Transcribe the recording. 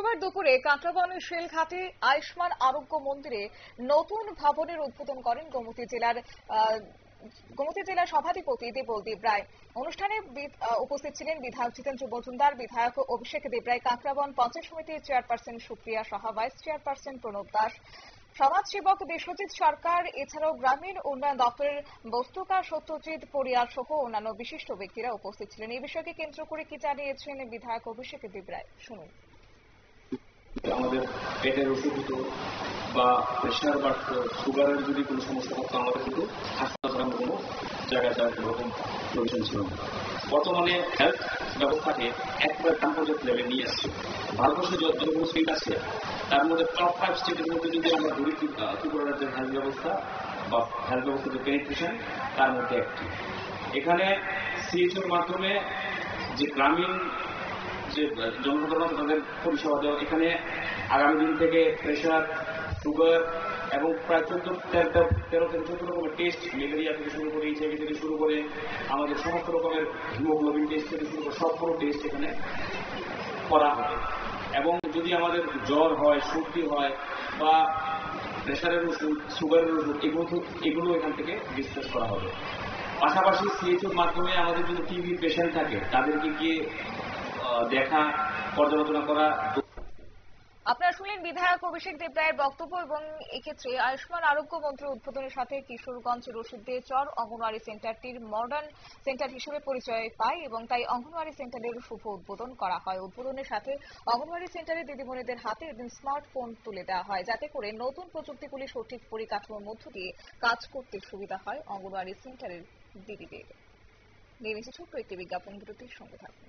শুক্রবার দুপুরে কাঁকড়াবনের শেলঘাটে আয়ুষ্মান আরোগ্য মন্দিরে নতুন ভবনের উদ্বোধন করেন গোমতী জেলার সভাধিপতি দেবলদেব রায়। অনুষ্ঠানে উপস্থিত ছিলেন বিধায়ক জিতেন্দ্র মজুমদার, বিধায়ক অভিষেক দেবরায়, কাঁকড়াবন পঞ্চায়েত সমিতির chairperson Supriya Saha, vice chairperson Pranab Das, সমাজসেবক বিশ্বজিৎ সরকার, এছাড়াও গ্রামীণ উন্নয়ন দপ্তরের বস্তুকার সত্যজিৎ পরিয়ার সহ অন্যান্য বিশিষ্ট ব্যক্তিরা উপস্থিত ছিলেন। এই বিষয়কে কেন্দ্র করে কি জানিয়েছেন বিধায়ক অভিষেক দেবরায়, শুনুন। আমাদের পেটের ওষুধ হতো বা প্রেশার বাড়তো, সুগারের যদি কোনো সমস্যা হতো, আমাদের কিন্তু হাসপাতাল কোনো জায়গায় যাওয়ার কোনো রকম প্রয়োজন ছিল না। বর্তমানে হেলথ ব্যবস্থাকে একবারে আন্তর্জাতিক লেভেলে নিয়ে আসছে। ভারতবর্ষে যতগুলো স্টেট আছে তার মধ্যে টপ 5 স্টেটের মধ্যে যদি আমরা ধরি, ত্রিপুরা রাজ্যের হেলথ ব্যবস্থা বা হেলথ ব্যবস্থার যে পেনিট্রেশন তার মধ্যে একটি। এখানে সিএইচওর মাধ্যমে যে গ্রামীণ যে জনসাধারণ তাদের পরিষেবা দেওয়া, এখানে আগামী দিন থেকে প্রেশার, সুগার এবং প্রায় 13 থেকে 14 রকমের টেস্ট, ম্যালেরিয়া থেকে শুরু করে, এইচআইভি থেকে শুরু করে আমাদের সমস্ত রকমের হিমোগ্লোবিন টেস্ট থেকে শুরু করে সবগুলো টেস্ট এখানে করা হবে। এবং যদি আমাদের জ্বর হয়, সর্দি হয় বা প্রেশারের ওষুধ, সুগারের ওষুধ, এগুলো এখান থেকে ডিসকাস করা হবে। পাশাপাশি সিএইচওর মাধ্যমে আমাদের যদি টিবি পেশেন্ট থাকে তাদেরকে গিয়ে দেখা, পর্যালোচনা করা। আপনারা শুনলেন বিধায়ক অভিষেক দেবরায়ের বক্তব্য। এবং এক্ষেত্রে আয়ুষ্মান আরোগ্য মন্ত্রী উদ্বোধনের সাথে কিশোরগঞ্জ রশিদদের চর অঙ্গনওয়াড়ি সেন্টারটির মডার্ন সেন্টার হিসেবে পরিচয় পায় এবং তাই অঙ্গনওয়াড়ি সেন্টারের শুভ উদ্বোধন করা হয়। উদ্বোধনের সাথে অঙ্গনওয়াড়ি সেন্টারের দিদিমণিদের হাতে এদিন স্মার্টফোন তুলে দেওয়া হয়, যাতে করে নতুন প্রযুক্তিগুলি সঠিক পরিকাঠামোর মধ্য দিয়ে কাজ করতে সুবিধা হয় অঙ্গনওয়াড়ি সেন্টারের দিদিদের। নিয়ে ছোট্ট একটি বিজ্ঞাপন বিরতির সঙ্গে থাকুন।